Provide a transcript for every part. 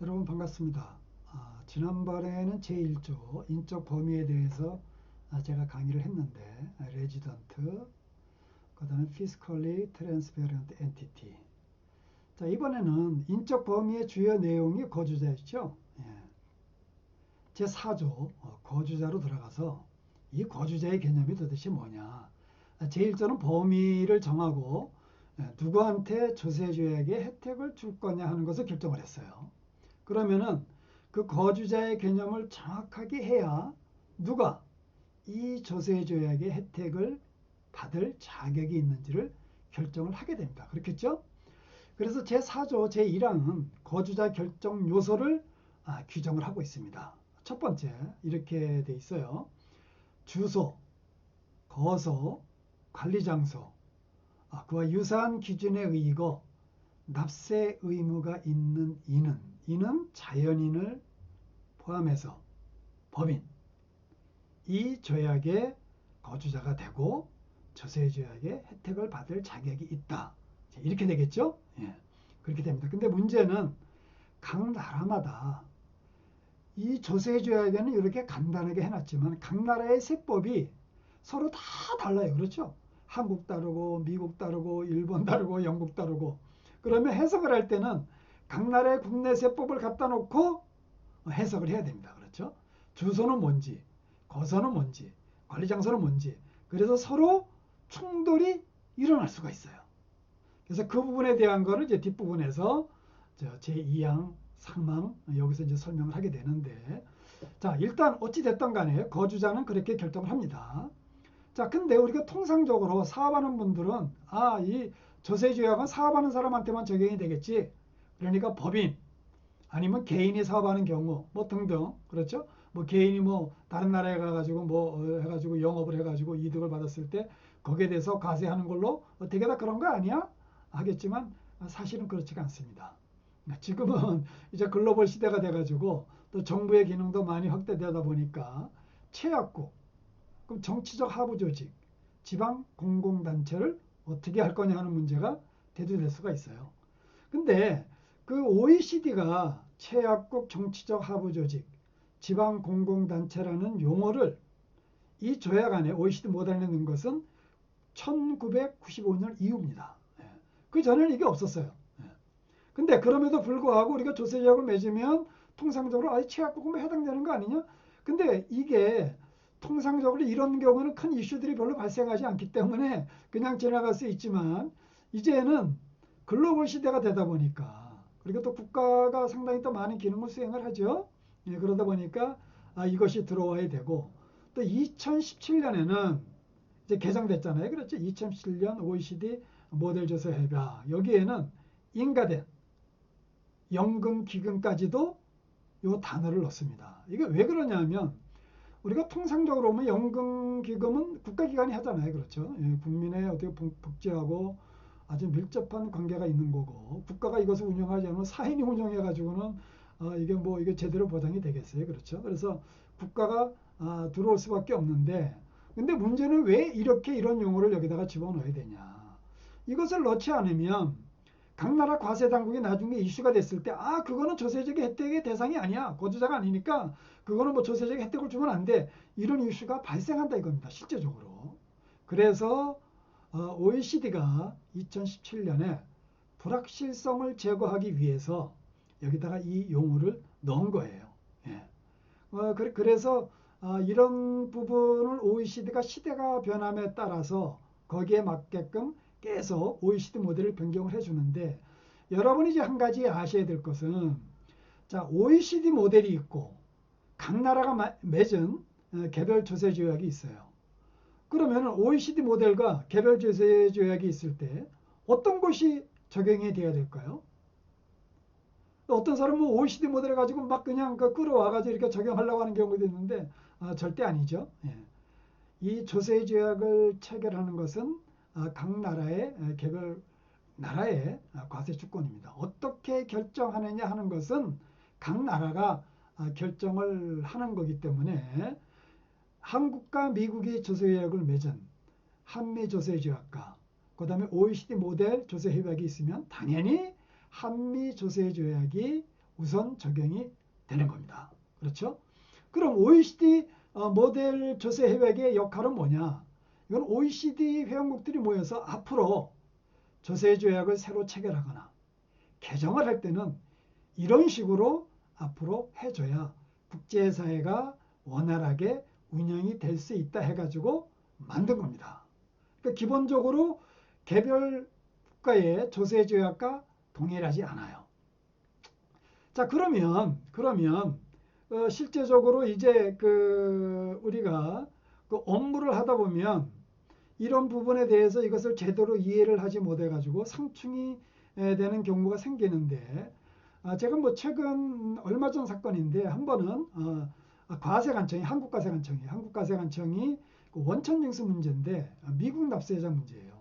여러분 반갑습니다. 지난번에는 제1조 인적 범위에 대해서 제가 강의를 했는데 레지던트, 그 다음에 fiscally transparent entity. 자, 이번에는 인적 범위의 주요 내용이 거주자였죠. 예. 제4조 거주자로 들어가서 이 거주자의 개념이 도대체 뭐냐. 제1조는 범위를 정하고 누구한테 조세조약의 혜택을 줄 거냐 하는 것을 결정을 했어요. 그러면은 그 거주자의 개념을 정확하게 해야 누가 이 조세조약의 혜택을 받을 자격이 있는지를 결정을 하게 됩니다. 그렇겠죠? 그래서 제4조 제1항은 거주자 결정 요소를 규정을 하고 있습니다. 첫 번째 이렇게 돼 있어요. 주소, 거소, 관리장소, 그와 유사한 기준에 의거 납세 의무가 있는 이는 자연인을 포함해서 법인, 이 조약의 거주자가 되고 조세조약의 혜택을 받을 자격이 있다. 이렇게 되겠죠? 예, 그렇게 됩니다. 근데 문제는 각 나라마다 이 조세조약에는 이렇게 간단하게 해놨지만 각 나라의 세법이 서로 다 달라요. 그렇죠? 한국 다르고 미국 다르고 일본 다르고 영국 다르고 그러면 해석을 할 때는 각 나라의 국내 세법을 갖다 놓고 해석을 해야 됩니다. 그렇죠? 주소는 뭔지, 거소는 뭔지, 관리장소는 뭔지. 그래서 서로 충돌이 일어날 수가 있어요. 그래서 그 부분에 대한 거를 이제 뒷부분에서 제2항 상망 여기서 이제 설명을 하게 되는데, 자, 일단 어찌 됐든 간에 거주자는 그렇게 결정을 합니다. 자, 근데 우리가 통상적으로 사업하는 분들은 이 조세조약은 사업하는 사람한테만 적용이 되겠지. 그러니까 법인 아니면 개인이 사업하는 경우 뭐 등등, 그렇죠? 뭐 개인이 뭐 다른 나라에 가가지고 뭐 해가지고 영업을 해가지고 이득을 받았을 때 거기에 대해서 과세하는 걸로 되게 다 그런 거 아니야? 하겠지만 사실은 그렇지가 않습니다. 지금은 이제 글로벌 시대가 돼가지고 또 정부의 기능도 많이 확대되다 보니까 최약국, 그럼 정치적 하부 조직, 지방 공공단체를 어떻게 할 거냐 하는 문제가 대두될 수가 있어요. 근데 그 OECD가 최약국 정치적 하부 조직, 지방 공공단체라는 용어를 이 조약 안에 OECD 모델에 넣은 것은 1995년 이후입니다. 그 전에는 이게 없었어요. 근데 그럼에도 불구하고 우리가 조세조약을 맺으면 통상적으로 최약국은 해당되는 거 아니냐? 근데 이게 통상적으로 이런 경우는 큰 이슈들이 별로 발생하지 않기 때문에 그냥 지나갈 수 있지만 이제는 글로벌 시대가 되다 보니까 그리고 또 국가가 상당히 또 많은 기능을 수행을 하죠. 그러다 보니까 이것이 들어와야 되고 또 2017년에는 이제 개정됐잖아요. 그렇죠? 2017년 OECD 모델 조세 협약 여기에는 인가된 연금 기금까지도 이 단어를 넣습니다. 이게 왜 그러냐면 우리가 통상적으로 보면 연금기금은 국가기관이 하잖아요. 그렇죠? 국민의 어떻게 복지하고 아주 밀접한 관계가 있는 거고 국가가 이것을 운영하지 않으면 사인이 운영해가지고는 이게 제대로 보장이 되겠어요. 그렇죠? 그래서 국가가 들어올 수밖에 없는데 근데 문제는 왜 이렇게 이런 용어를 여기다가 집어넣어야 되냐. 이것을 넣지 않으면 각 나라 과세 당국이 나중에 이슈가 됐을 때 그거는 조세적 혜택의 대상이 아니야. 거주자가 아니니까 그거는 뭐 조세적 혜택을 주면 안 돼. 이런 이슈가 발생한다 이겁니다. 실제적으로. 그래서 OECD가 2017년에 불확실성을 제거하기 위해서 여기다가 이 용어를 넣은 거예요. 예. 그래서 이런 부분을 OECD가 시대가 변함에 따라서 거기에 맞게끔 계속 OECD 모델을 변경을 해주는데 여러분이 이제 한 가지 아셔야 될 것은 자 OECD 모델이 있고 각 나라가 맺은 개별 조세 조약이 있어요. 그러면 OECD 모델과 개별 조세 조약이 있을 때 어떤 것이 적용이 돼야 될까요? 어떤 사람은 OECD 모델을 가지고 막 그냥 끌어와가지고 이렇게 적용하려고 하는 경우도 있는데 절대 아니죠. 예. 이 조세 조약을 체결하는 것은 각 나라의 개별 나라의 과세 주권입니다. 어떻게 결정하느냐 하는 것은 각 나라가 결정을 하는 거기 때문에 한국과 미국이 조세협약을 맺은 한미 조세조약과 그 다음에 OECD 모델 조세협약이 있으면 당연히 한미 조세조약이 우선 적용이 되는 겁니다. 그렇죠? 그럼 OECD 모델 조세 협약의 역할은 뭐냐? 이건 OECD 회원국들이 모여서 앞으로 조세 조약을 새로 체결하거나 개정을 할 때는 이런 식으로 앞으로 해줘야 국제사회가 원활하게 운영이 될 수 있다 해가지고 만든 겁니다. 그러니까 기본적으로 개별 국가의 조세 조약과 동일하지 않아요. 자, 그러면 실제적으로 이제 우리가 업무를 하다 보면 이런 부분에 대해서 이것을 제대로 이해를 하지 못해 가지고 상충이 되는 경우가 생기는데, 제가 뭐 최근 얼마 전 사건인데 한 번은 과세관청이 한국과세관청이 원천징수 문제인데 미국 납세자 문제예요.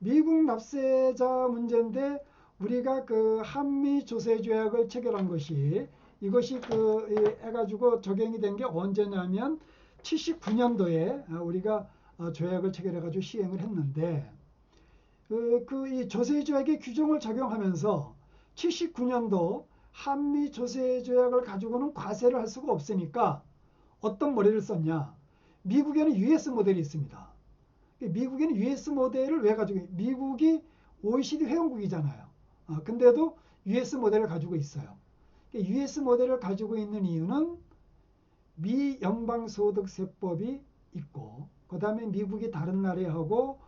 미국 납세자 문제인데 우리가 한미 조세 조약을 체결한 것이 이것이 해가지고 적용이 된 게 언제냐면 79년도에 우리가 조약을 체결해가지고 시행을 했는데 이 조세 조약의 규정을 적용하면서 79년도 한미 조세 조약을 가지고는 과세를 할 수가 없으니까 어떤 모델을 썼냐? 미국에는 US 모델이 있습니다. 미국에는 US 모델을 왜 가지고 미국이 OECD 회원국이잖아요. 근데도 US 모델을 가지고 있어요. US 모델을 가지고 있는 이유는 미 연방소득세법이 있고 그 다음에 미국이 다른 나라하고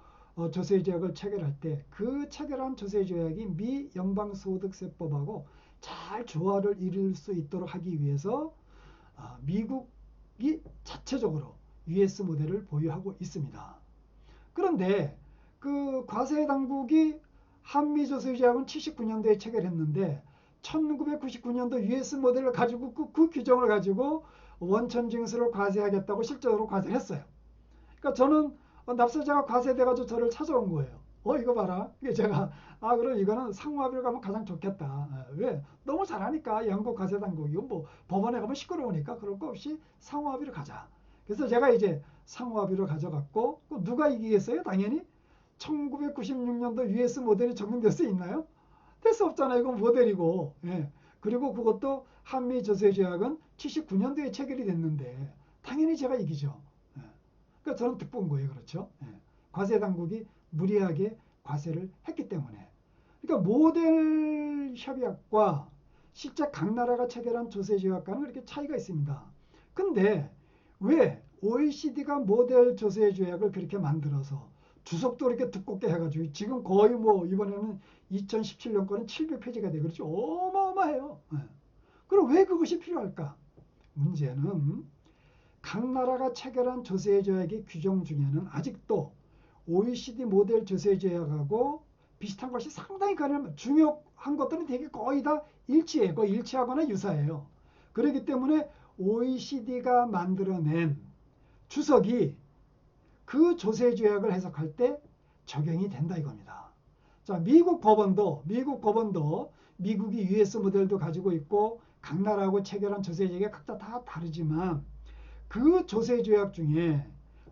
조세조약을 체결할 때 그 체결한 조세조약이 미 연방소득세법하고 잘 조화를 이룰 수 있도록 하기 위해서 미국이 자체적으로 US 모델을 보유하고 있습니다. 그런데 과세 당국이 한미 조세조약은 79년도에 체결했는데 1999년도 US 모델을 가지고 그 규정을 가지고 원천징수를 과세하겠다고 실제로 과세를 했어요. 그러니까 저는 납세자가 과세돼가지고 저를 찾아온 거예요. 이거 봐라. 제가 그럼 이거는 상호합의를 가면 가장 좋겠다. 왜? 너무 잘하니까 영국 과세당국이 뭐 법원에 가면 시끄러우니까 그럴 거 없이 상호합의를 가자. 그래서 제가 이제 상호합의를 가져갔고 누가 이기겠어요? 당연히 1996년도 US 모델이 적용될 수 있나요? 될 수 없잖아요. 이건 모델이고. 예. 그리고 그것도 한미 조세 조약은 79년도에 체결이 됐는데 당연히 제가 이기죠. 예. 그러니까 저는 득본 거예요. 그렇죠? 예. 과세 당국이 무리하게 과세를 했기 때문에. 그러니까 모델 협약과 실제 각 나라가 체결한 조세 조약과는 그렇게 차이가 있습니다. 근데 왜 OECD가 모델 조세 조약을 그렇게 만들어서 주석도 이렇게 두껍게 해가지고 지금 거의 뭐 이번에는 2017년 거는 700페이지가 돼. 그렇죠? 어마어마해요. 네. 그럼 왜 그것이 필요할까? 문제는 각 나라가 체결한 조세 조약의 규정 중에는 아직도 OECD 모델 조세 조약하고 비슷한 것이 상당히 중요한 것들은 되게 거의 다 일치해요. 거의 일치하거나 유사해요. 그렇기 때문에 OECD가 만들어낸 주석이 그 조세 조약을 해석할 때 적용이 된다 이겁니다. 자, 미국 법원도 미국이 US 모델도 가지고 있고 각 나라하고 체결한 조세 조약이 각자 다 다르지만 그 조세 조약 중에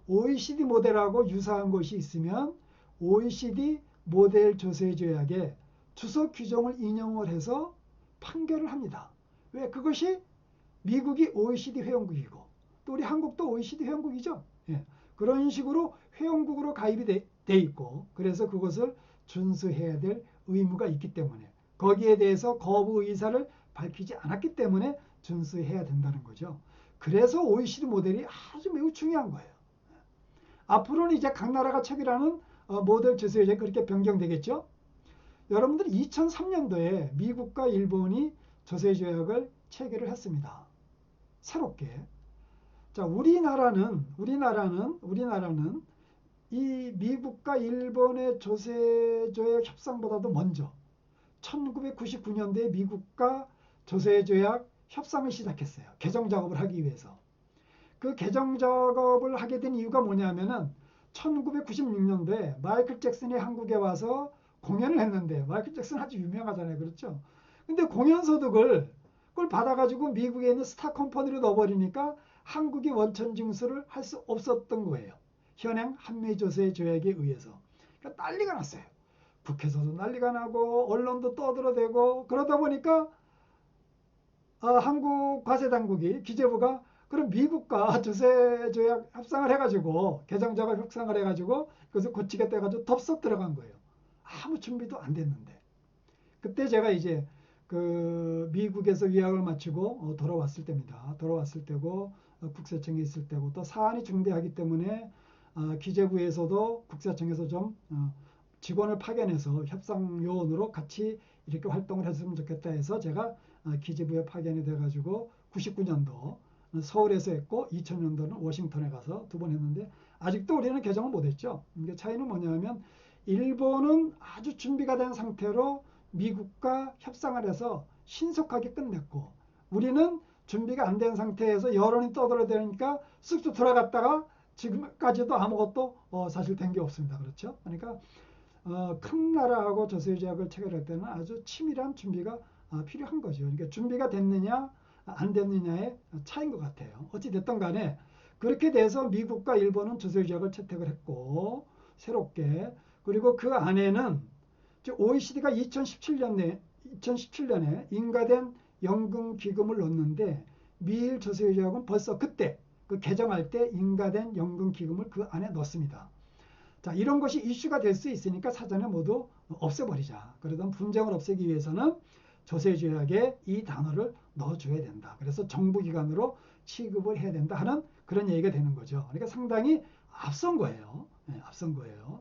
OECD 모델하고 유사한 것이 있으면 OECD 모델 조세 조약의 주석 규정을 인용을 해서 판결을 합니다. 왜? 그것이 미국이 OECD 회원국이고 또 우리 한국도 OECD 회원국이죠. 예. 그런 식으로 회원국으로 가입이 돼 있고 그래서 그것을 준수해야 될 의무가 있기 때문에 거기에 대해서 거부 의사를 밝히지 않았기 때문에 준수해야 된다는 거죠. 그래서 OECD 모델이 아주 매우 중요한 거예요. 앞으로는 이제 각 나라가 체결하는 모델 조세제가 그렇게 변경되겠죠. 여러분들 2003년도에 미국과 일본이 조세조약을 체결을 했습니다. 새롭게. 자, 우리나라는 이 미국과 일본의 조세조약 협상보다도 먼저 1999년도에 미국과 조세조약 협상을 시작했어요. 개정 작업을 하기 위해서. 그 개정 작업을 하게 된 이유가 뭐냐면은 1996년도에 마이클 잭슨이 한국에 와서 공연을 했는데 마이클 잭슨 아주 유명하잖아요. 그렇죠? 근데 공연 소득을 그걸 받아가지고 미국에 있는 스타 컴퍼니로 넣어버리니까 한국이 원천 징수를 할 수 없었던 거예요. 현행 한미조세 조약에 의해서. 그러니까 난리가 났어요. 국회에서도 난리가 나고 언론도 떠들어대고 그러다 보니까 한국 과세당국이 기재부가 그럼 미국과 조세조약 협상을 해가지고 개정작업 협상을 해가지고 그것을 고치겠다 해가지고 덥석 들어간 거예요. 아무 준비도 안 됐는데 그때 제가 이제 그 미국에서 위약을 마치고 돌아왔을 때입니다. 돌아왔을 때고 국세청에 있을 때고 또 사안이 중대하기 때문에 기재부에서도 국세청에서 좀 직원을 파견해서 협상 요원으로 같이 이렇게 활동을 했으면 좋겠다 해서 제가 기재부에 파견이 돼가지고 99년도 서울에서 했고 2000년도는 워싱턴에 가서 두 번 했는데 아직도 우리는 개정을 못했죠. 이게 차이는 뭐냐면 일본은 아주 준비가 된 상태로 미국과 협상을 해서 신속하게 끝냈고 우리는 준비가 안 된 상태에서 여론이 떠들어대니까 쓱 돌아갔다가 지금까지도 아무것도 사실 된 게 없습니다. 그렇죠? 그러니까 큰 나라하고 조세조약을 체결할 때는 아주 치밀한 준비가 필요한 거죠. 그러니까 준비가 됐느냐 안 됐느냐의 차이인 것 같아요. 어찌 됐든 간에 그렇게 돼서 미국과 일본은 조세조약을 채택을 했고 새롭게 그리고 그 안에는 OECD가 2017년에 인가된 연금기금을 넣었는데 미일 조세조약은 벌써 그때 그 개정할 때 인가된 연금기금을 그 안에 넣습니다. 자, 이런 것이 이슈가 될 수 있으니까 사전에 모두 없애버리자. 그러던 분쟁을 없애기 위해서는 조세조약에 이 단어를 넣어줘야 된다. 그래서 정부기관으로 취급을 해야 된다 하는 그런 얘기가 되는 거죠. 그러니까 상당히 앞선 거예요. 네, 앞선 거예요.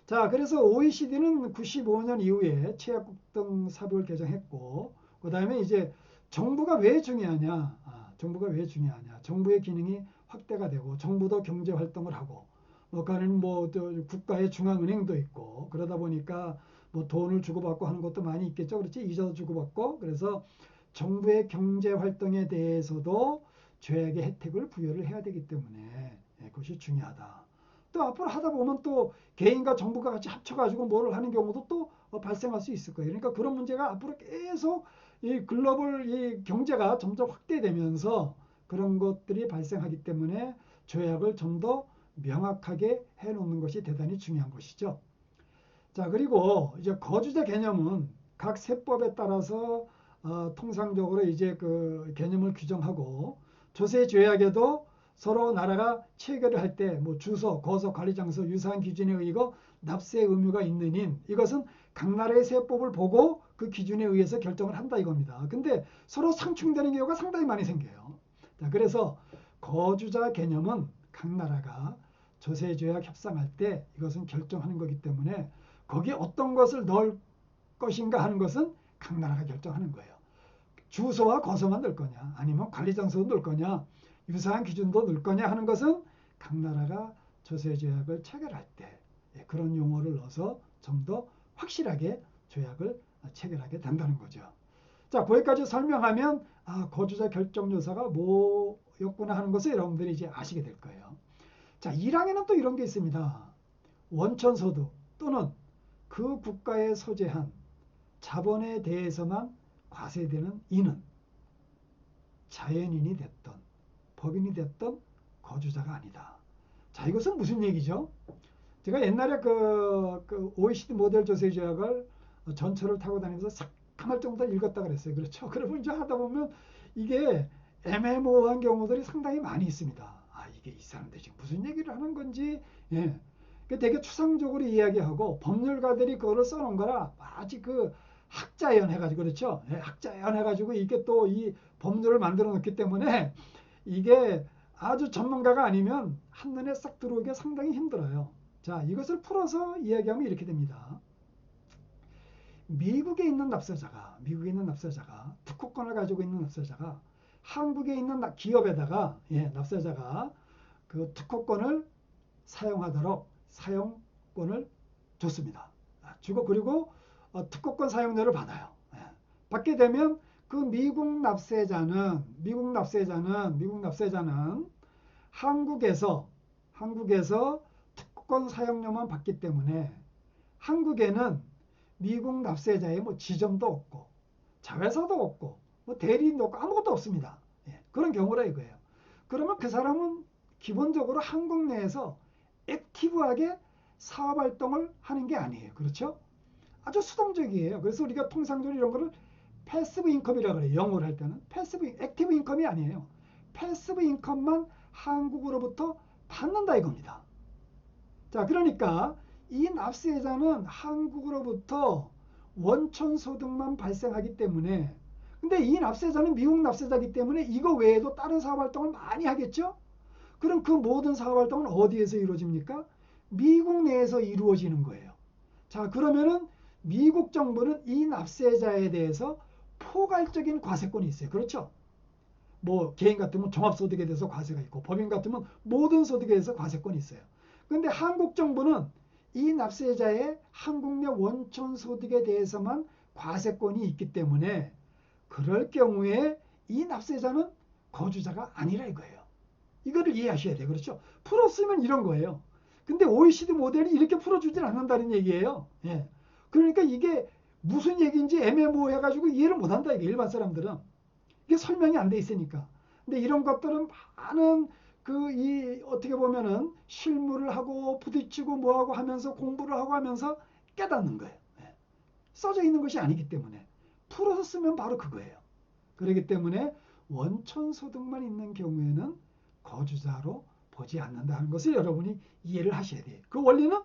자, 그래서 OECD는 95년 이후에 최약국 등 사법을 개정했고, 그 다음에 이제 정부가 왜 중요하냐? 정부가 왜 중요하냐? 정부의 기능이 확대가 되고, 정부도 경제 활동을 하고, 그러니까 또 국가의 중앙은행도 있고, 그러다 보니까 뭐 돈을 주고받고 하는 것도 많이 있겠죠. 그렇지? 이자도 주고받고, 그래서 정부의 경제 활동에 대해서도 조약의 혜택을 부여를 해야 되기 때문에 그것이 중요하다. 또 앞으로 하다 보면 또 개인과 정부가 같이 합쳐가지고 뭐를 하는 경우도 또 발생할 수 있을 거예요. 그러니까 그런 문제가 앞으로 계속 이 글로벌 이 경제가 점점 확대되면서 그런 것들이 발생하기 때문에 조약을 좀 더 명확하게 해놓는 것이 대단히 중요한 것이죠. 자, 그리고 이제 거주자 개념은 각 세법에 따라서 통상적으로 이제 그 개념을 규정하고 조세 조약에도 서로 나라가 체결을 할 때 뭐 주소, 거소, 관리장소, 유사한 기준에 의거 납세 의무가 있는 인 이것은 각 나라의 세법을 보고 그 기준에 의해서 결정을 한다 이겁니다. 근데 서로 상충되는 경우가 상당히 많이 생겨요. 자, 그래서 거주자 개념은 각 나라가 조세조약 협상할 때 이것은 결정하는 거기 때문에 거기에 어떤 것을 넣을 것인가 하는 것은 각 나라가 결정하는 거예요. 주소와 거소만 넣을 거냐 아니면 관리장소도 넣을 거냐 유사한 기준도 넣을 거냐 하는 것은 각 나라가 조세조약을 체결할 때 그런 용어를 넣어서 좀 더 확실하게 조약을 체결하게 된다는 거죠. 자, 거기까지 설명하면 거주자 결정 요소가 뭐였구나 하는 것을 여러분들이 이제 아시게 될 거예요. 자, 1항에는 또 이런 게 있습니다. 원천소득 또는 그 국가에 소재한 자본에 대해서만 과세되는 이는 자연인이 됐던 법인이 됐던 거주자가 아니다. 자, 이것은 무슨 얘기죠? 제가 옛날에 그 OECD 모델 조세 조약을 전철을 타고 다니면서 삭감할 정도로 읽었다 그랬어요. 그렇죠? 그러면 이제 하다 보면 이게 애매모호한 경우들이 상당히 많이 있습니다. 이게 이 사람들이 지금 무슨 얘기를 하는 건지, 되게 추상적으로 이야기하고 법률가들이 그거를 써놓은 거라 아직 그 학자연 해가지고 그렇죠? 학자연 해가지고 이게 또 이 법률을 만들어 놓기 때문에 이게 아주 전문가가 아니면 한눈에 싹 들어오기가 상당히 힘들어요. 자, 이것을 풀어서 이야기하면 이렇게 됩니다. 미국에 있는 납세자가 특허권을 가지고 있는 납세자가 한국에 있는 기업에다가 납세자가 그 특허권을 사용하도록 사용권을 줬습니다. 주고 그리고 특허권 사용료를 받아요. 받게 되면 그 미국 납세자는 한국에서 특허권 사용료만 받기 때문에 한국에는 미국 납세자의 뭐 지점도 없고 자회사도 없고 뭐 대리인도 없고 아무것도 없습니다. 그런 경우라 이거예요. 그러면 그 사람은 기본적으로 한국 내에서 액티브하게 사업활동을 하는 게 아니에요. 그렇죠? 아주 수동적이에요. 그래서 우리가 통상적으로 이런 거를 패시브 인컴이라고 그래요. 영어로 할 때는 액티브 인컴이 아니에요. 패시브 인컴만 한국으로부터 받는다 이겁니다. 자, 그러니까 이 납세자는 한국으로부터 원천 소득만 발생하기 때문에, 근데 이 납세자는 미국 납세자이기 때문에 이거 외에도 다른 사업 활동을 많이 하겠죠? 그럼 그 모든 사업 활동은 어디에서 이루어집니까? 미국 내에서 이루어지는 거예요. 자, 그러면은 미국 정부는 이 납세자에 대해서 포괄적인 과세권이 있어요. 그렇죠? 뭐 개인 같으면 종합소득에 대해서 과세가 있고, 법인 같으면 모든 소득에 대해서 과세권이 있어요. 그런데 한국 정부는 이 납세자의 한국 내 원천 소득에 대해서만 과세권이 있기 때문에, 그럴 경우에 이 납세자는 거주자가 아니라 이거예요. 이거를 이해하셔야 돼요. 그렇죠? 풀었으면 이런 거예요. 근데 OECD 모델이 이렇게 풀어주질 않는다는 얘기예요. 예. 그러니까 이게 무슨 얘기인지 애매모호해가지고 이해를 못한다 이게, 일반 사람들은. 이게 설명이 안 돼 있으니까. 근데 이런 것들은 많은 어떻게 보면은 실무를 하고 부딪히고 뭐하고 하면서 공부를 하고 하면서 깨닫는 거예요. 예. 써져 있는 것이 아니기 때문에. 풀어서 쓰면 바로 그거예요. 그렇기 때문에 원천 소득만 있는 경우에는 거주자로 보지 않는다는 것을 여러분이 이해를 하셔야 돼요. 그 원리는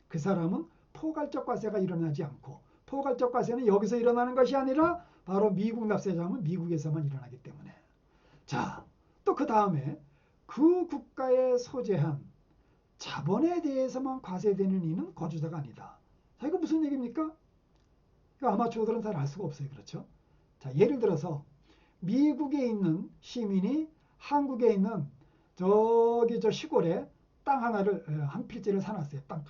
그 사람은 포괄적 과세가 일어나지 않고, 포괄적 과세는 여기서 일어나는 것이 아니라 바로 미국 납세자면 미국에서만 일어나기 때문에. 자, 또 그 다음에 그 국가에 소재한 자본에 대해서만 과세되는 이는 거주자가 아니다. 자, 이거 무슨 얘기입니까? 이거 아마추어들은 잘 알 수가 없어요. 그렇죠? 자, 예를 들어서 미국에 있는 시민이 한국에 있는 저 시골에 땅 하나를, 한 필지를 사놨어요. 땅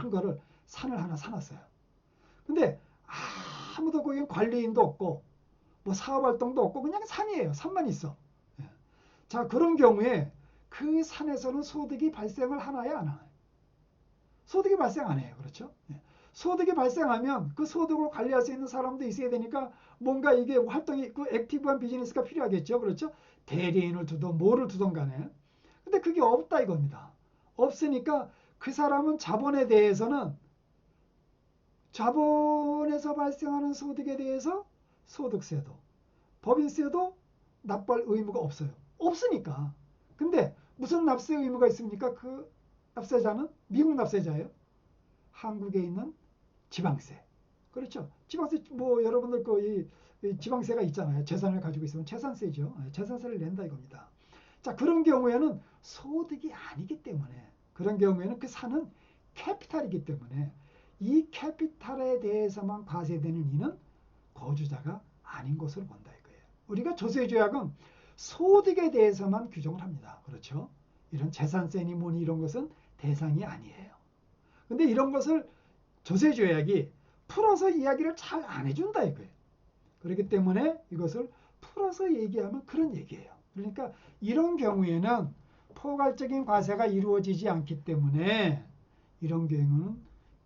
큰 거를, 산을 하나 사놨어요. 근데 아무도 거기 관리인도 없고 뭐 사업 활동도 없고 그냥 산이에요. 산만 있어. 자, 그런 경우에 그 산에서는 소득이 발생을 하나요, 안 하나요? 소득이 발생 안 해요. 그렇죠? 소득이 발생하면 그 소득을 관리할 수 있는 사람도 있어야 되니까 뭔가 이게 활동이, 그 액티브한 비즈니스가 필요하겠죠. 그렇죠? 대리인을 두던 뭐를 두던 간에. 근데 그게 없다 이겁니다. 없으니까 그 사람은 자본에 대해서는, 자본에서 발생하는 소득에 대해서 소득세도, 법인세도 납부할 의무가 없어요. 없으니까. 근데 무슨 납세 의무가 있습니까? 그 납세자는 미국 납세자예요. 한국에 있는 지방세. 그렇죠? 지방세, 뭐 여러분들 이 지방세가 있잖아요. 재산을 가지고 있으면 재산세죠. 재산세를 낸다 이겁니다. 자, 그런 경우에는 소득이 아니기 때문에, 그런 경우에는 그 산은 캐피탈이기 때문에 이 캐피탈에 대해서만 과세되는 이는 거주자가 아닌 것으로 본다 이거예요. 우리가 조세조약은 소득에 대해서만 규정을 합니다. 그렇죠? 이런 재산세니 뭐니 이런 것은 대상이 아니에요. 근데 이런 것을 조세조약이 풀어서 이야기를 잘 안 해준다 이거예요. 그렇기 때문에 이것을 풀어서 얘기하면 그런 얘기예요. 그러니까 이런 경우에는 포괄적인 과세가 이루어지지 않기 때문에 이런 경우는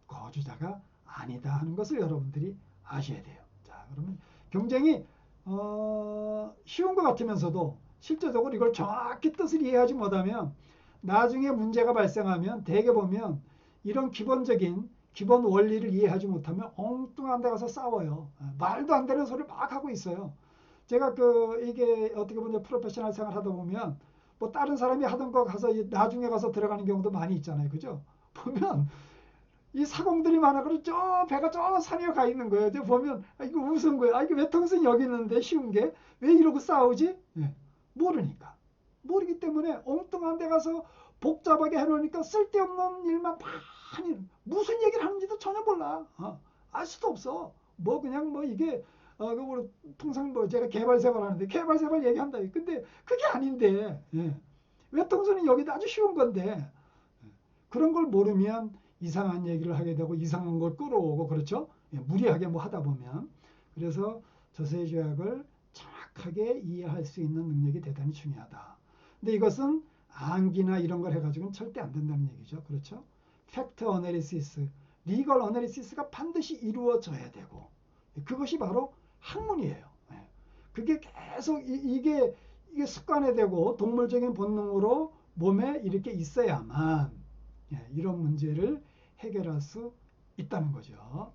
거주자가 아니다 하는 것을 여러분들이 아셔야 돼요. 자, 그러면 경쟁이 쉬운 것 같으면서도 실제적으로 이걸 정확히 뜻을 이해하지 못하면 나중에 문제가 발생하면 대개 보면 이런 기본 원리를 이해하지 못하면 엉뚱한 데 가서 싸워요. 말도 안 되는 소리를 막 하고 있어요. 제가 이게 어떻게 보면 프로페셔널 생활 하다 보면 뭐 다른 사람이 하던 거 가서 나중에 가서 들어가는 경우도 많이 있잖아요. 그죠? 보면 이 사공들이 많아가지고 배가 저 산에 가 있는 거예요. 보면 이거 무슨 거예요? 이게 왜 통신이 여기 있는데 쉬운 게 왜 이러고 싸우지? 모르니까. 모르기 때문에 엉뚱한 데 가서 복잡하게 해놓으니까 쓸데없는 일만 많이, 무슨 얘기를 하는지도 전혀 몰라. 알 수도 없어. 뭐 그냥 뭐 이게 통상 뭐 제가 개발세발 하는데 개발세발 얘기한다. 근데 그게 아닌데 외통선이 여기도 아주 쉬운 건데 그런 걸 모르면 이상한 얘기를 하게 되고 이상한 걸 끌어오고, 그렇죠? 무리하게 뭐 하다 보면. 그래서 조세조약을 정확하게 이해할 수 있는 능력이 대단히 중요하다. 근데 이것은 암기나 이런 걸 해가지고는 절대 안 된다는 얘기죠. 그렇죠? 팩트 어널리시스, 리걸 어널리시스가 반드시 이루어져야 되고, 그것이 바로 학문이에요. 그게 계속 이게 습관화되고 동물적인 본능으로 몸에 이렇게 있어야만 이런 문제를 해결할 수 있다는 거죠.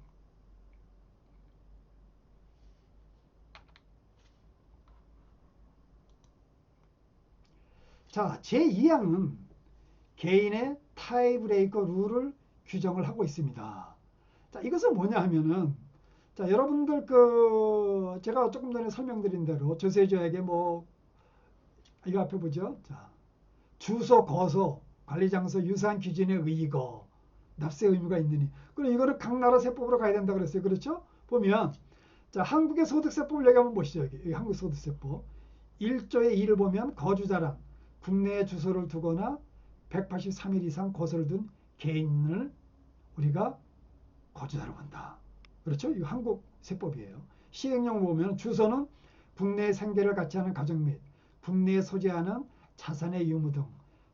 자, 제2항은 개인의 타이브레이커 룰을 규정을 하고 있습니다. 자, 이것은 뭐냐 하면은, 자, 여러분들 제가 조금 전에 설명드린 대로 저세조약에 이거 앞에 보죠. 자, 주소, 거소, 관리장소, 유사한 기준에 의거, 납세 의무가 있느니. 그럼 이거는 각 나라 세법으로 가야 된다 그랬어요. 그렇죠? 보면, 자, 한국의 소득세법을 여기 한번 보시죠. 여기 한국 소득세법. 1조의 2를 보면 거주자란 국내에 주소를 두거나 183일 이상 거소를 둔 개인을 우리가 거주자로 본다. 그렇죠? 이거 한국 세법이에요. 시행령 보면 주소는 국내에 생계를 같이 하는 가정 및 국내에 소재하는 자산의 유무 등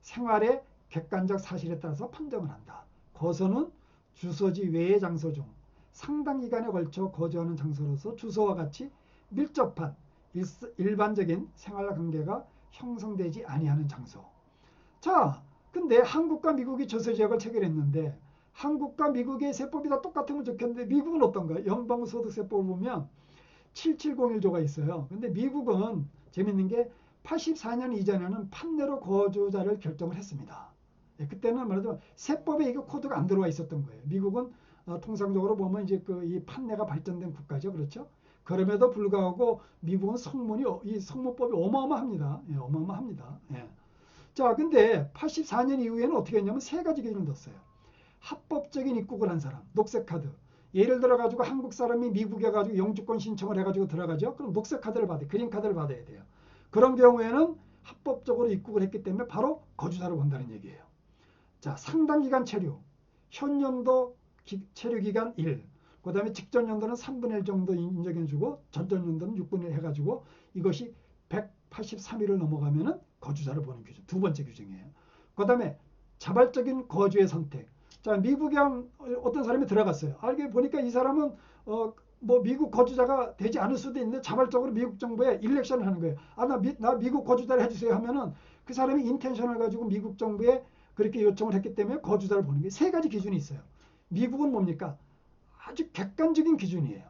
생활의 객관적 사실에 따라서 판정을 한다. 거소는 주소지 외의 장소 중 상당 기간에 걸쳐 거주하는 장소로서 주소와 같이 밀접한 일반적인 생활 관계가 형성되지 아니하는 장소. 자, 근데 한국과 미국이 조세조약을 체결했는데 한국과 미국의 세법이 다 똑같으면 좋겠는데 미국은 어떤가? 연방소득세법을 보면 7701조가 있어요. 근데 미국은 재밌는 게 84년 이전에는 판례로 거주자를 결정을 했습니다. 그때는 말하자면 세법에 이거 코드가 안 들어와 있었던 거예요. 미국은 통상적으로 보면 이제 이 판례가 발전된 국가죠. 그렇죠? 그럼에도 불구하고 미국은 이 성문법이 어마어마합니다. 예, 어마어마합니다. 예. 자, 근데 84년 이후에는 어떻게 했냐면 세 가지 기준을 뒀어요. 합법적인 입국을 한 사람, 녹색카드. 예를 들어 가지고 한국 사람이 미국에 가지고 영주권 신청을 해가지고 들어가죠. 그럼 녹색카드를 받아요. 그린카드를 받아야 돼요. 그런 경우에는 합법적으로 입국을 했기 때문에 바로 거주자로 본다는 얘기예요. 자, 상당 기간 체류, 현연도 체류 기간 1, 그 다음에 직전 연도는 3분의 1 정도 인정해주고 전전 연도는 6분의 1 해가지고 이것이 183일을 넘어가면은 거주자를 보는 규정, 두 번째 규정이에요. 그 다음에 자발적인 거주의 선택. 자, 미국에 어떤 사람이 들어갔어요. 알게 보니까 이 사람은 미국 거주자가 되지 않을 수도 있는데 자발적으로 미국 정부에 일렉션을 하는 거예요. 나 미국 거주자를 해주세요 하면은 그 사람이 인텐션을 가지고 미국 정부에 그렇게 요청을 했기 때문에 거주자를 보는 게 세 가지 기준이 있어요. 미국은 뭡니까? 아주 객관적인 기준이에요.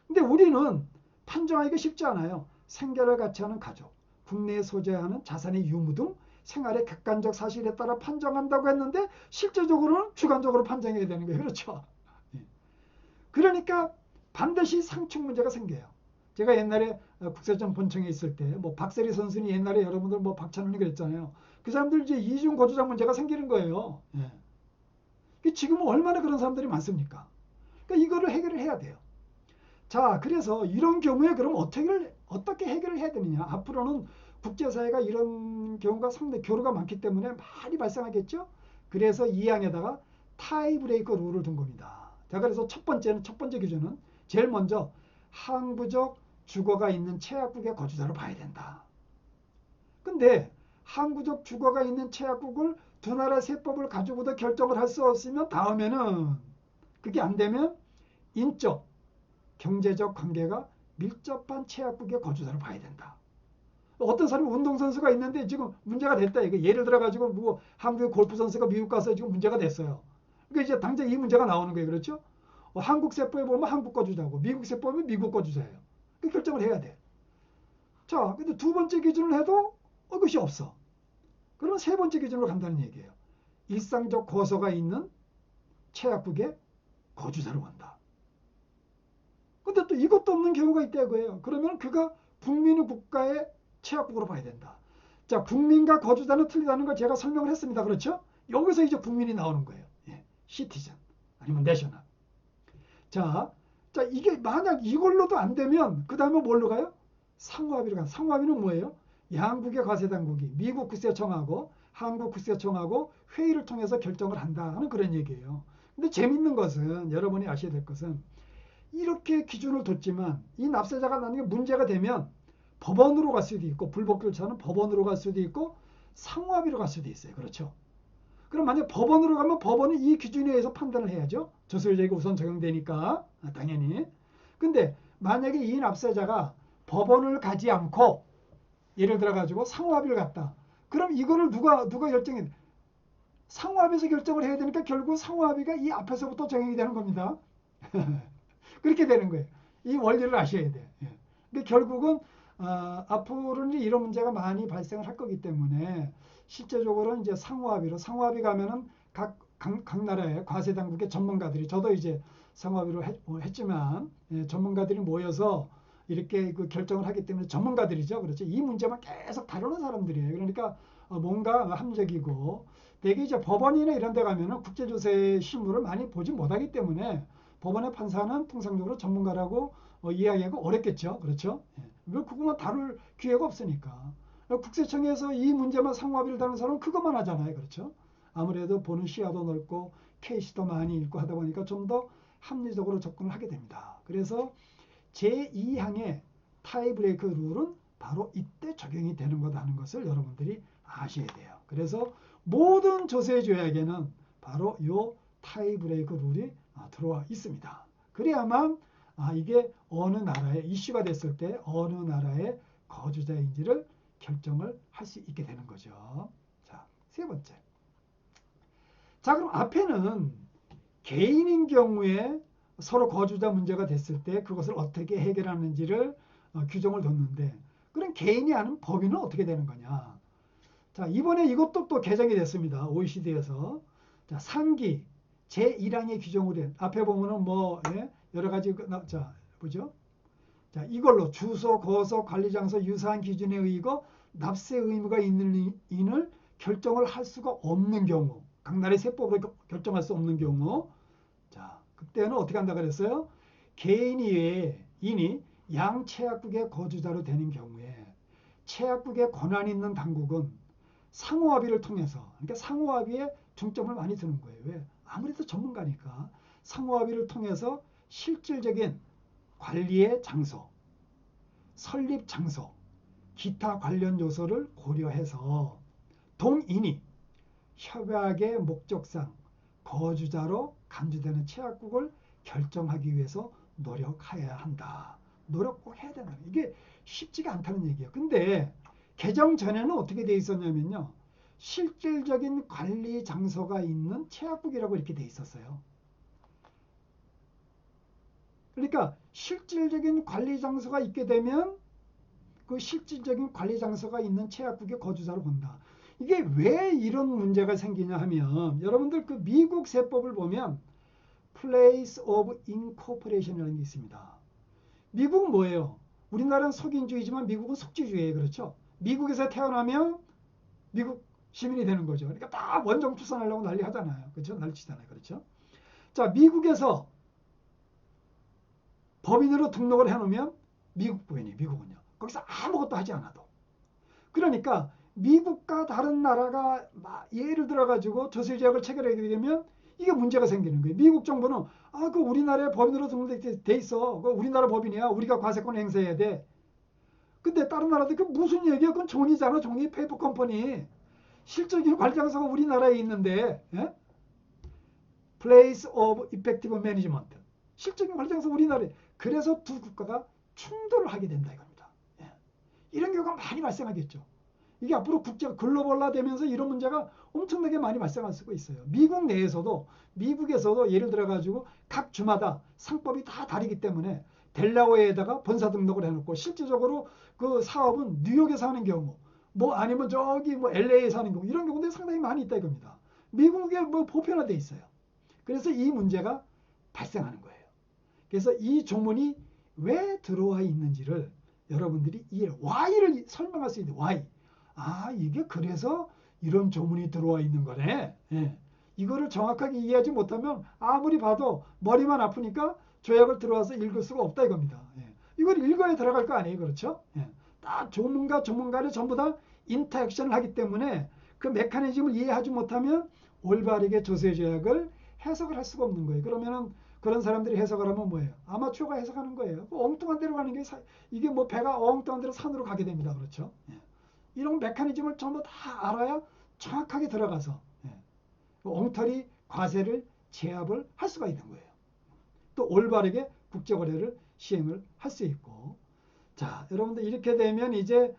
근데 우리는 판정하기가 쉽지 않아요. 생계를 같이 하는 가족, 국내에 소재하는 자산의 유무 등 생활의 객관적 사실에 따라 판정한다고 했는데 실제적으로는 주관적으로 판정해야 되는 거예요. 그렇죠? 그러니까 반드시 상충 문제가 생겨요. 제가 옛날에 국세청 본청에 있을 때 박세리 선수는 옛날에 여러분들 박찬훈이 그랬잖아요. 그 사람들 이제 이중 거주자 문제가 생기는 거예요. 예. 지금은 얼마나 그런 사람들이 많습니까? 그러니까 이거를 해결을 해야 돼요. 자, 그래서 이런 경우에 그럼 어떻게 해결을 해야 되느냐? 앞으로는 국제사회가 이런 경우가 상당히 교류가 많기 때문에 많이 발생하겠죠? 그래서 이 항에다가 타이브레이커 룰을 둔 겁니다. 자, 그래서 첫 번째 기준은 제일 먼저 항구적 주거가 있는 체약국의 거주자로 봐야 된다. 근데 항구적 주거가 있는 체약국을 두 나라 세법을 가지고도 결정을 할 수 없으면 다음에는 그게 안 되면 인적, 경제적 관계가 밀접한 체약국의 거주자로 봐야 된다. 어떤 사람이 운동선수가 있는데 지금 문제가 됐다. 이거 예를 들어가지고 한국의 골프 선수가 미국 가서 지금 문제가 됐어요. 그러니까 이제 당장 이 문제가 나오는 거예요. 그렇죠? 한국 세법에 보면 한국 거주자고 미국 세법에 미국 거주자예요. 그 결정을 해야 돼. 자, 근데 두 번째 기준을 해도 그것이 없어. 그러면 세 번째 기준으로 간다는 얘기예요. 일상적 거소가 있는 체약국의 거주자로 간다. 근데 또 이것도 없는 경우가 있다 이거예요. 그러면 그가 북민의 국가의 체약국으로 봐야 된다. 자, 국민과 거주자는 틀리다는 걸 제가 설명을 했습니다. 그렇죠? 여기서 이제 국민이 나오는 거예요. 예, 시티즌 아니면 내셔널. 자, 이게 만약 이걸로도 안 되면 그 다음에 뭘로 가요? 상호합의로 가요. 상호합의는 뭐예요? 양국의 과세당국이 미국 국세청하고 한국 국세청하고 회의를 통해서 결정을 한다 하는 그런 얘기예요. 근데 재밌는 것은 여러분이 아셔야 될 것은 이렇게 기준을 뒀지만 이 납세자가 나중에 문제가 되면 법원으로 갈 수도 있고 불법결차는 법원으로 갈 수도 있고 상호합의로 갈 수도 있어요. 그렇죠? 그럼 만약 법원으로 가면 법원이 이 기준에 의해서 판단을 해야죠. 조세율제가 우선 적용되니까 당연히. 근데 만약에 이 납세자가 법원을 가지 않고 예를 들어 가지고 상호합의를 갔다. 그럼 이거를 누가 결정해? 상호합의에서 결정을 해야 되니까 결국 상호합의가 이 앞에서부터 적용이 되는 겁니다. 그렇게 되는 거예요. 이 원리를 아셔야 돼요. 근데 결국은 앞으로는 이런 문제가 많이 발생을 할 거기 때문에 실제적으로는 이제 상호합의 가면은 각 나라의 과세 당국의 전문가들이 저도 이제 상호합의로 했지만 전문가들이 모여서 이렇게 그 결정을 하기 때문에 전문가들이죠. 그렇죠. 이 문제만 계속 다루는 사람들이에요. 그러니까 뭔가 합리적이고 대개 이제 법원이나 이런 데 가면은 국제조세 실무를 많이 보지 못하기 때문에 법원의 판사는 통상적으로 전문가라고 이야기하기 어렵겠죠. 그렇죠. 그것만 다룰 기회가 없으니까. 국세청에서 이 문제만 상호합의를 다루는 사람은 그것만 하잖아요. 그렇죠. 아무래도 보는 시야도 넓고 케이스도 많이 읽고 하다 보니까 좀 더 합리적으로 접근을 하게 됩니다. 그래서 제2항의 타이브레이크 룰은 바로 이때 적용이 되는 거다는 것을 여러분들이 아셔야 돼요. 그래서 모든 조세 조약에는 바로 이 타이브레이크 룰이 들어와 있습니다. 그래야만 이게 어느 나라에 이슈가 됐을 때 어느 나라의 거주자인지를 결정을 할 수 있게 되는 거죠. 자, 세 번째. 자, 그럼 앞에는 개인인 경우에 서로 거주자 문제가 됐을 때 그것을 어떻게 해결하는지를 규정을 뒀는데 그럼 개인이 아는 법인은 어떻게 되는 거냐. 자, 이번에 이것도 또 개정이 됐습니다. OECD에서. 자, 상기 제1항의 규정으로 된 앞에 보면은 뭐 여러 가지 자, 보죠. 자, 이걸로 주소, 거소, 관리장소 유사한 기준에 의거 납세 의무가 있는 인을 결정을 할 수가 없는 경우, 각 나라의 세법으로 결정할 수 없는 경우, 자, 그때는 어떻게 한다 그랬어요? 개인 이외에 인이 양체약국의 거주자로 되는 경우에 체약국에 권한 있는 당국은 상호합의를 통해서, 그러니까 상호합의에 중점을 많이 두는 거예요. 왜? 아무래도 전문가니까 상호합의를 통해서 실질적인 관리의 장소, 설립 장소, 기타 관련 요소를 고려해서 동인이 협약의 목적상 거주자로 간주되는 체약국을 결정하기 위해서 노력해야 한다. 노력 꼭 해야 된다. 이게 쉽지가 않다는 얘기예요. 근데 개정 전에는 어떻게 돼 있었냐면요. 실질적인 관리 장소가 있는 체약국이라고 이렇게 돼 있었어요. 그러니까 실질적인 관리 장소가 있게 되면 그 실질적인 관리 장소가 있는 체약국의 거주자로 본다. 이게 왜 이런 문제가 생기냐 하면 여러분들 그 미국 세법을 보면 Place of Incorporation이라는 게 있습니다. 미국은 뭐예요? 우리나라는 석인주의지만 미국은 속주주의예요. 그렇죠? 미국에서 태어나면 미국 시민이 되는 거죠. 그러니까 다 원정 출산하려고 난리 하잖아요. 그렇죠? 난리치잖아요. 그렇죠? 자, 미국에서 법인으로 등록을 해놓으면 미국 부인이 미국은요. 거기서 아무것도 하지 않아도. 그러니까 미국과 다른 나라가 예를 들어가지고 조세제약을 체결하게 되면 이게 문제가 생기는 거예요. 미국 정부는 그 우리나라에 법인으로 등록돼 있어. 그 우리나라 법인이야. 우리가 과세권 행사해야 돼. 근데 다른 나라들 그 무슨 얘기야? 그건 종이잖아. 종이 페이퍼 컴퍼니. 실질적인 관리 장소가 우리나라에 있는데 Place of Effective Management. 실질적인 관리 장소 우리나라에. 그래서 두 국가가 충돌을 하게 된다 이겁니다. 이런 경우가 많이 발생하겠죠. 이게 앞으로 국제가 글로벌화 되면서 이런 문제가 엄청나게 많이 발생할 수가 있어요. 미국 내에서도 미국에서도 예를 들어 가지고 각 주마다 상법이 다 다르기 때문에 델라웨어에다가 본사 등록을 해놓고 실질적으로 그 사업은 뉴욕에서 하는 경우 뭐 아니면 저기 뭐 LA에서 하는 경우 이런 경우들이 상당히 많이 있다 이겁니다. 미국에 뭐 보편화돼 있어요. 그래서 이 문제가 발생하는 거예요. 그래서 이 조문이 왜 들어와 있는지를 여러분들이 Y를 설명할 수 있는 Y. 이게 그래서 이런 조문이 들어와 있는 거네. 이거를 정확하게 이해하지 못하면 아무리 봐도 머리만 아프니까 조약을 들어와서 읽을 수가 없다 이겁니다. 이걸 읽어야 들어갈 거 아니에요. 그렇죠? 딱 전문가를 전부 다 인터액션을 하기 때문에 그 메커니즘을 이해하지 못하면 올바르게 조세 조약을 해석을 할 수가 없는 거예요. 그러면은 그런 사람들이 해석을 하면 뭐예요? 아마추어가 해석하는 거예요. 엉뚱한 데로 가는 게 이게 뭐 배가 엉뚱한 데로 산으로 가게 됩니다. 그렇죠? 이런 메커니즘을 전부 다 알아야 정확하게 들어가서 엉터리 과세를 제압을 할 수가 있는 거예요. 또 올바르게 국제거래를 시행을 할 수 있고. 자, 여러분들 이렇게 되면 이제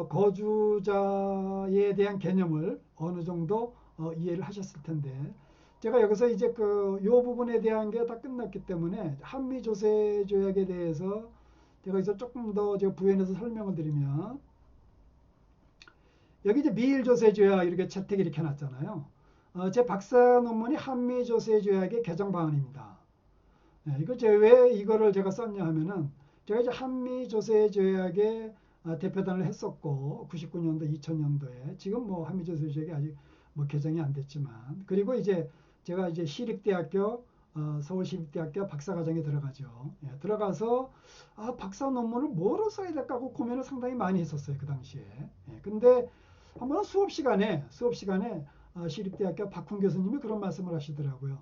거주자에 대한 개념을 어느 정도 이해를 하셨을 텐데 제가 여기서 이제 요 부분에 대한 게 다 끝났기 때문에 한미 조세 조약에 대해서 제가 여기서 조금 더 제가 부연해서 설명을 드리면, 여기 이제 미일조세조약 이렇게 채택 이렇게 해놨잖아요. 제 박사 논문이 한미조세조약의 개정 방안입니다. 이거 왜 이거를 제가 썼냐 하면은, 제가 이제 한미조세조약의 대표단을 했었고, 99년도, 2000년도에 지금 뭐 한미조세조약이 아직 뭐 개정이 안 됐지만, 그리고 이제 제가 이제 시립대학교 서울시립대학교 박사과정에 들어가죠. 들어가서 박사 논문을 뭐로 써야 될까 하고 고민을 상당히 많이 했었어요, 그 당시에. 근데 한 번은 수업 시간에 시립대학교 박훈 교수님이 그런 말씀을 하시더라고요.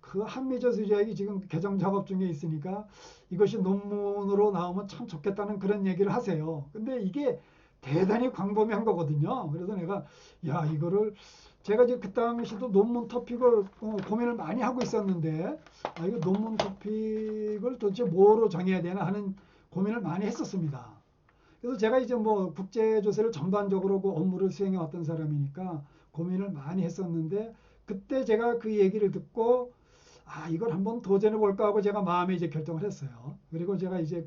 그 한미조세조약이 지금 개정 작업 중에 있으니까 이것이 논문으로 나오면 참 좋겠다는 그런 얘기를 하세요. 근데 이게 대단히 광범위한 거거든요. 그래서 내가 이거를 제가 이제 그 당시도 논문 토픽을 고민을 많이 하고 있었는데, 이거 논문 토픽을 도대체 뭐로 정해야 되나 하는 고민을 많이 했었습니다. 그래서 제가 이제 뭐 국제조세를 전반적으로 그 업무를 수행해 왔던 사람이니까 고민을 많이 했었는데, 그때 제가 그 얘기를 듣고 이걸 한번 도전해 볼까 하고 제가 마음에 이제 결정을 했어요. 그리고 제가 이제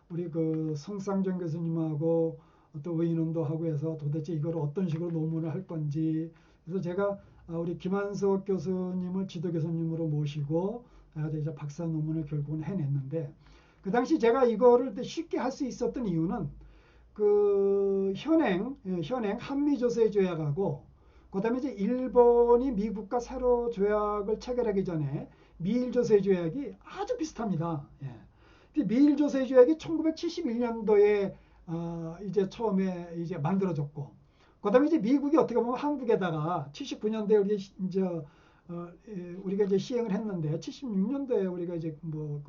우리 송상정 교수님하고 또 의논도 하고 해서 도대체 이걸 어떤 식으로 논문을 할 건지, 그래서 제가 우리 김한석 교수님을 지도 교수님으로 모시고 이제 박사 논문을 결국은 해냈는데, 그 당시 제가 이거를 쉽게 할 수 있었던 이유는 그 현행 한미조세 조약하고, 그다음에 이제 일본이 미국과 새로 조약을 체결하기 전에 미일조세 조약이 아주 비슷합니다. 미일조세 조약이 1971년도에 이제 처음에 이제 만들어졌고, 그다음에 이제 미국이 어떻게 보면 한국에다가 79년도에 우리가 이제 시행을 했는데, 76년도에 우리가 이제 뭐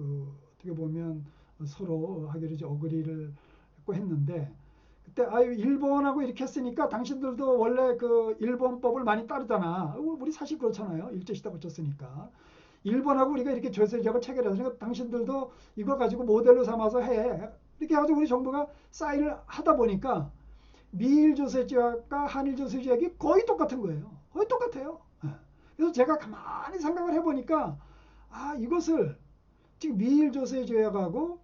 어떻게 보면 서로 하기로 이제 어그리를 했고 했는데, 그때 일본하고 이렇게 했으니까 당신들도 원래 그 일본법을 많이 따르잖아. 우리 사실 그렇잖아요. 일제시대 거쳤으니까. 일본하고 우리가 이렇게 조세조약을 체결했으니까 당신들도 이걸 가지고 모델로 삼아서 해. 이렇게 해가지고 우리 정부가 사인을 하다 보니까 미일조세조약과 한일조세조약이 거의 똑같은 거예요. 거의 똑같아요. 그래서 제가 가만히 생각을 해보니까 이것을 지금 미일조세조약하고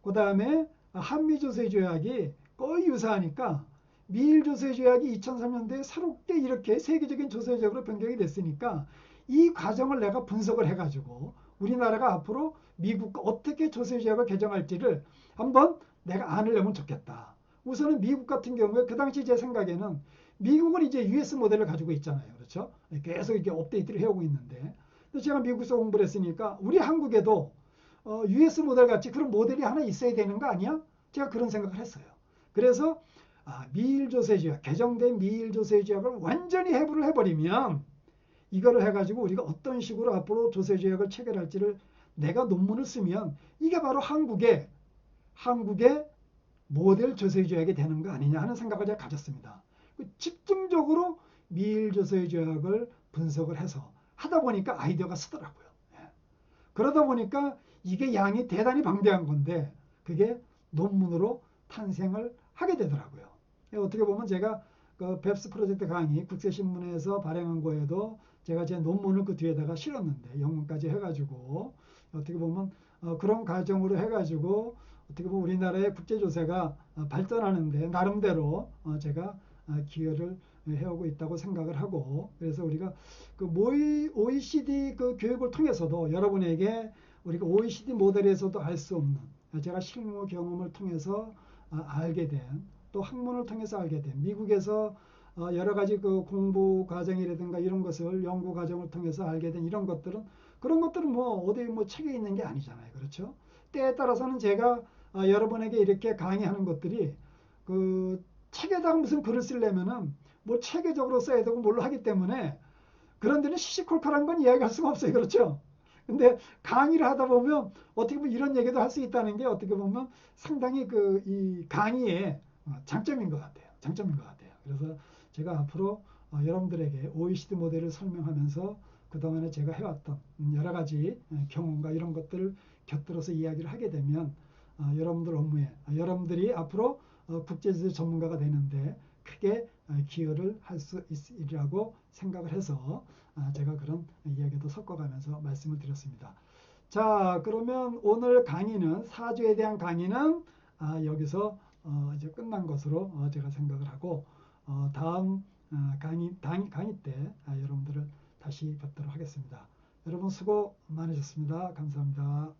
그 다음에 한미조세조약이 거의 유사하니까, 미일조세조약이 2003년도에 새롭게 이렇게 세계적인 조세조약으로 변경이 됐으니까 이 과정을 내가 분석을 해가지고 우리나라가 앞으로 미국과 어떻게 조세조약을 개정할지를 한번 내가 안을 내면 좋겠다. 우선은 미국 같은 경우에 그 당시 제 생각에는 미국은 이제 US 모델을 가지고 있잖아요. 그렇죠? 계속 이렇게 업데이트를 해오고 있는데, 제가 미국에서 공부를 했으니까 우리 한국에도 US 모델 같이 그런 모델이 하나 있어야 되는 거 아니야? 제가 그런 생각을 했어요. 그래서 미일조세조약, 개정된 미일조세조약을 완전히 해부를 해버리면, 이거를 해가지고 우리가 어떤 식으로 앞으로 조세조약을 체결할지를 내가 논문을 쓰면 이게 바로 한국의 모델 조세조약이 되는 거 아니냐 하는 생각을 제가 가졌습니다. 집중적으로 미일조세조약을 분석을 해서 하다 보니까 아이디어가 쓰더라고요. 그러다 보니까 이게 양이 대단히 방대한 건데 그게 논문으로 탄생을 하게 되더라고요. 어떻게 보면 제가 그 뱁스 프로젝트 강의 국세신문에서 발행한 거에도 제가 제 논문을 그 뒤에다가 실었는데, 영문까지 해가지고 어떻게 보면 그런 과정으로 해가지고 어떻게 보면 우리나라의 국제조세가 발전하는데 나름대로 제가 기여를 해오고 있다고 생각을 하고, 그래서 우리가 그 OECD 그 교육을 통해서도 여러분에게 우리가 OECD 모델에서도 알 수 없는, 제가 실무 경험을 통해서 알게 된, 또 학문을 통해서 알게 된, 미국에서 여러 가지 그 공부 과정이라든가 이런 것을 연구 과정을 통해서 알게 된 이런 것들은, 그런 것들은 뭐 어디 뭐 책에 있는 게 아니잖아요. 그렇죠? 때에 따라서는 제가 여러분에게 이렇게 강의하는 것들이 그 책에다가 무슨 글을 쓰려면은 뭐 체계적으로 써야 되고 뭘로 하기 때문에 그런 데는 시시콜콜한 건 이야기할 수가 없어요. 그렇죠? 근데 강의를 하다 보면 어떻게 보면 이런 얘기도 할 수 있다는 게 어떻게 보면 상당히 이 강의의 장점인 것 같아요. 장점인 것 같아요. 그래서 제가 앞으로 여러분들에게 OECD 모델을 설명하면서 그동안에 제가 해왔던 여러 가지 경험과 이런 것들을 곁들여서 이야기를 하게 되면 여러분들 업무에, 여러분들이 앞으로 국제조세 전문가가 되는데 크게 기여를 할 수 있으리라고 생각을 해서 제가 그런 이야기도 섞어가면서 말씀을 드렸습니다. 자, 그러면 오늘 강의는 사주에 대한 강의는 여기서 이제 끝난 것으로 제가 생각을 하고 다음 강의 때 여러분들을 다시 뵙도록 하겠습니다. 여러분 수고 많으셨습니다. 감사합니다.